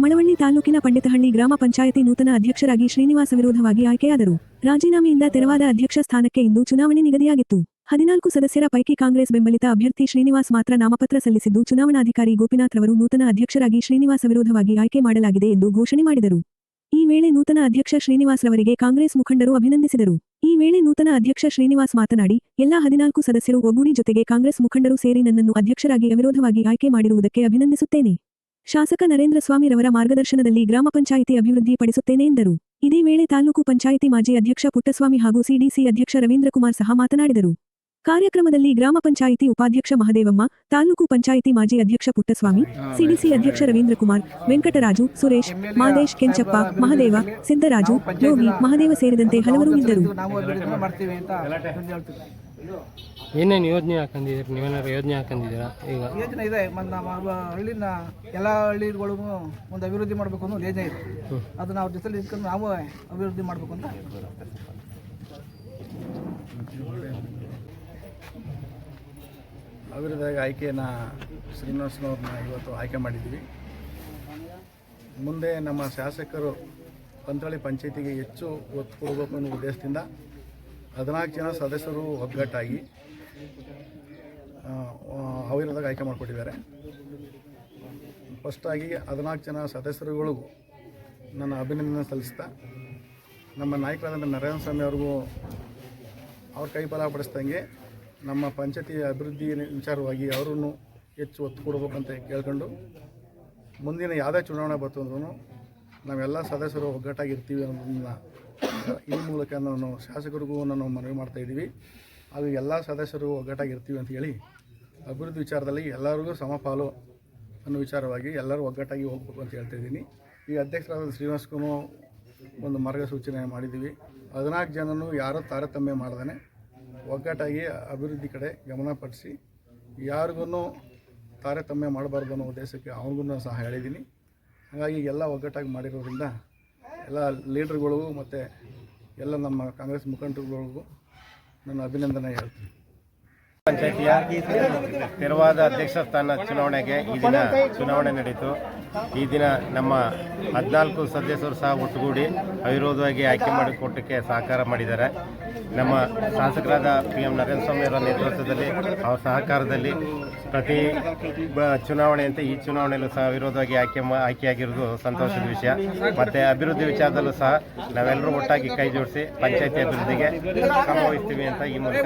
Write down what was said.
ಮಳವಳ್ಳಿ ತಾಲೂಕಿನ ಪಂಡಿತಹಳ್ಳಿ ಗ್ರಾಮ ಪಂಚಾಯತಿ ನೂತನ ಅಧ್ಯಕ್ಷರಾಗಿ ಶ್ರೀನಿವಾಸ ವಿರೋಧವಾಗಿ ಆಯ್ಕೆಯಾದರು. ರಾಜೀನಾಮೆಯಿಂದ ತೆರವಾದ ಅಧ್ಯಕ್ಷ ಸ್ಥಾನಕ್ಕೆ ಇಂದು ಚುನಾವಣೆ ನಿಗದಿಯಾಗಿತ್ತು. 14 ಸದಸ್ಯರ ಪೈಕಿ ಕಾಂಗ್ರೆಸ್ ಬೆಂಬಲಿತ ಅಭ್ಯರ್ಥಿ ಶ್ರೀನಿವಾಸ್ ಮಾತ್ರ ನಾಮಪತ್ರ ಸಲ್ಲಿಸಿದ್ದು, ಚುನಾವಣಾಧಿಕಾರಿ ಗೋಪಿನಾಥ್ ರವರು ನೂತನ ಅಧ್ಯಕ್ಷರಾಗಿ ಶ್ರೀನಿವಾಸ ವಿರೋಧವಾಗಿ ಆಯ್ಕೆ ಮಾಡಲಾಗಿದೆ ಎಂದು ಘೋಷಣೆ ಮಾಡಿದರು. ಈ ವೇಳೆ ನೂತನ ಅಧ್ಯಕ್ಷ ಶ್ರೀನಿವಾಸ್ ರವರಿಗೆ ಕಾಂಗ್ರೆಸ್ ಮುಖಂಡರು ಅಭಿನಂದಿಸಿದರು. ಈ ವೇಳೆ ನೂತನ ಅಧ್ಯಕ್ಷ ಶ್ರೀನಿವಾಸ್ ಮಾತನಾಡಿ, ಎಲ್ಲಾ 14 ಸದಸ್ಯರು ಒಗ್ಗೂಡಿ ಜೊತೆಗೆ ಕಾಂಗ್ರೆಸ್ ಮುಖಂಡರು ಸೇರಿ ನನ್ನನ್ನು ಅಧ್ಯಕ್ಷರಾಗಿ ಅವಿರೋಧವಾಗಿ ಆಯ್ಕೆ ಮಾಡಿರುವುದಕ್ಕೆ ಅಭಿನಂದಿಸುತ್ತೇನೆ. ಶಾಸಕ ನರೇಂದ್ರ ಸ್ವಾಮಿ ರವರ ಮಾರ್ಗದರ್ಶನದಲ್ಲಿ ಗ್ರಾಮ ಪಂಚಾಯಿತಿ ಅಭಿವೃದ್ಧಿ ಪಡಿಸುತ್ತೇನೆ ಎಂದರು. ಇದೇ ವೇಳೆ ತಾಲೂಕು ಪಂಚಾಯಿತಿ ಮಾಜಿ ಅಧ್ಯಕ್ಷ ಪುಟ್ಟಸ್ವಾಮಿ ಹಾಗೂ ಸಿಡಿಸಿ ಅಧ್ಯಕ್ಷ ರವೀಂದ್ರಕುಮಾರ್ ಸಹ ಮಾತನಾಡಿದರು. ಕಾರ್ಯಕ್ರಮದಲ್ಲಿ ಗ್ರಾಮ ಪಂಚಾಯಿತಿ ಉಪಾಧ್ಯಕ್ಷ ಮಹದೇವಮ್ಮ, ತಾಲೂಕು ಪಂಚಾಯಿತಿ ಮಾಜಿ ಅಧ್ಯಕ್ಷ ಪುಟ್ಟಸ್ವಾಮಿ, ಸಿಡಿಸಿ ಅಧ್ಯಕ್ಷ ರವೀಂದ್ರಕುಮಾರ್, ವೆಂಕಟರಾಜು, ಸುರೇಶ್, ಮಾದೇಶ್, ಕೆಂಚಪ್ಪ, ಮಹದೇವ, ಸಿದ್ದರಾಜು, ಯೋಗಿ, ಮಹದೇವ ಸೇರಿದಂತೆ ಹಲವರು ಇದ್ದರು. ಏನೇನು ಯೋಜನೆ ಹಾಕೊಂಡಿದ್ದೀರಿ? ನೀವೇನಾದ್ರು ಯೋಜನೆ ಹಾಕೊಂಡಿದ್ದೀರಾ? ಈಗ ಯೋಜನೆ ಇದೆ. ನಮ್ಮ ಹಳ್ಳಿನ ಎಲ್ಲ ಹಳ್ಳಿಗಳಿಗೂ ಒಂದು ಅಭಿವೃದ್ಧಿ ಮಾಡಬೇಕು ಅನ್ನೋ ಯೋಜನೆ ಇದೆ. ಅದನ್ನು ಅವ್ರ ಜೊತೆಲಿ ಇಟ್ಕೊಂಡು ನಾವು ಅಭಿವೃದ್ಧಿ ಮಾಡಬೇಕು ಅಂತ. ಅಭಿವೃದ್ಧಿಯಾಗಿ ಆಯ್ಕೆಯನ್ನು ಶ್ರೀನಿವಾಸನವ್ರನ್ನ ಇವತ್ತು ಆಯ್ಕೆ ಮಾಡಿದ್ದೀವಿ. ಮುಂದೆ ನಮ್ಮ ಶಾಸಕರು ಪಂತಳ್ಳಿ ಪಂಚಾಯತಿಗೆ ಹೆಚ್ಚು ಒತ್ತು ಕೊಡಬೇಕು ಅನ್ನೋ ಉದ್ದೇಶದಿಂದ 14 ಜನ ಸದಸ್ಯರು ಒಗ್ಗಟ್ಟಾಗಿ ಅವಿರೋಧವಾಗಿ ಆಯ್ಕೆ ಮಾಡಿಕೊಟ್ಟಿದ್ದಾರೆ. ಫಸ್ಟಾಗಿ 14 ಜನ ಸದಸ್ಯರುಗಳಿಗೂ ನನ್ನ ಅಭಿನಂದನೆ ಸಲ್ಲಿಸ್ತಾ, ನಮ್ಮ ನಾಯಕರಾದಂಥ ನರೇಂದ್ರ ಸ್ವಾಮಿ ಅವ್ರಿಗೂ ಅವ್ರ ಕೈ ಬಲಪಡಿಸ್ದಂಗೆ ನಮ್ಮ ಪಂಚಾಯತಿ ಅಭಿವೃದ್ಧಿ ವಿಚಾರವಾಗಿ ಅವರನ್ನು ಹೆಚ್ಚು ಒತ್ತು ಕೊಡಬೇಕಂತ ಕೇಳ್ಕೊಂಡು, ಮುಂದಿನ ಯಾವುದೇ ಚುನಾವಣೆ ಬಂತು ಅಂದ್ರೂ ನಾವೆಲ್ಲ ಸದಸ್ಯರು ಒಗ್ಗಟ್ಟಾಗಿರ್ತೀವಿ ಅನ್ನೋದನ್ನ ಈ ಮೂಲಕ ನಾನು ಶಾಸಕರಿಗೂ ನಾನು ಮನವಿ ಮಾಡ್ತಾಯಿದ್ದೀವಿ. ಹಾಗೂ ಎಲ್ಲ ಸದಸ್ಯರು ಒಗ್ಗಟ್ಟಾಗಿರ್ತೀವಿ ಅಂತ ಹೇಳಿ ಅಭಿವೃದ್ಧಿ ವಿಚಾರದಲ್ಲಿ ಎಲ್ಲರಿಗೂ ಸಮಪಾಲು ಅನ್ನೋ ವಿಚಾರವಾಗಿ ಎಲ್ಲರೂ ಒಗ್ಗಟ್ಟಾಗಿ ಹೋಗ್ಬೇಕು ಅಂತ ಹೇಳ್ತಾಯಿದ್ದೀನಿ. ಈ ಅಧ್ಯಕ್ಷರಾದ ಶ್ರೀನಿವಾಸ್ಗೂ ಒಂದು ಮಾರ್ಗಸೂಚನೆ ಮಾಡಿದ್ದೀವಿ. 14 ಜನನೂ ಯಾರೂ ತಾರತಮ್ಯ ಮಾಡ್ದೇ ಒಗ್ಗಟ್ಟಾಗಿ ಅಭಿವೃದ್ಧಿ ಕಡೆ ಗಮನ ಪಡಿಸಿ ಯಾರಿಗೂ ತಾರತಮ್ಯ ಮಾಡಬಾರ್ದು ಅನ್ನೋ ಉದ್ದೇಶಕ್ಕೆ ಅವ್ರಿಗೂ ಸಹ ಹೇಳಿದ್ದೀನಿ. ಹಾಗಾಗಿ ಎಲ್ಲ ಒಗ್ಗಟ್ಟಾಗಿ ಮಾಡಿರೋದ್ರಿಂದ ಎಲ್ಲ ಲೀಡ್ರ್ಗಳಿಗೂ ಮತ್ತು ಎಲ್ಲ ನಮ್ಮ ಕಾಂಗ್ರೆಸ್ ಮುಖಂಡರುಗಳಿಗೂ ನನ್ನ ಅಭಿನಂದನೆ ಹೇಳ್ತೀನಿ. ಪಂಚಾಯತಿಯ ತೆರವಾದ ಅಧ್ಯಕ್ಷ ಸ್ಥಾನ ಚುನಾವಣೆಗೆ ಈ ದಿನ ಚುನಾವಣೆ ನಡೆಯಿತು. ಈ ದಿನ ನಮ್ಮ 14 ಸದಸ್ಯರು ಸಹ ಒಟ್ಟುಗೂಡಿ ಅವಿರೋಧವಾಗಿ ಆಯ್ಕೆ ಮಾಡಿಕೊಟ್ಟಕ್ಕೆ ಸಹಕಾರ ಮಾಡಿದ್ದಾರೆ. ನಮ್ಮ ಶಾಸಕರಾದ PM ನರೇಂದ್ರ ಸ್ವಾಮಿ ಅವರ ನೇತೃತ್ವದಲ್ಲಿ ಅವರ ಸಹಕಾರದಲ್ಲಿ ಪ್ರತಿ ಚುನಾವಣೆಯಂತೆ ಈ ಚುನಾವಣೆಯಲ್ಲೂ ಸಹ ವಿರೋಧವಾಗಿ ಆಯ್ಕೆಯಾಗಿರೋದು ಸಂತೋಷದ ವಿಷಯ. ಮತ್ತು ಅಭಿವೃದ್ಧಿ ವಿಚಾರದಲ್ಲೂ ಸಹ ನಾವೆಲ್ಲರೂ ಒಟ್ಟಾಗಿ ಕೈ ಜೋಡಿಸಿ ಪಂಚಾಯತಿ ಅಭಿವೃದ್ಧಿಗೆ ಶ್ರಮ ವಹಿಸ್ತೀವಿ ಅಂತ ಈ ಮೂಲಕ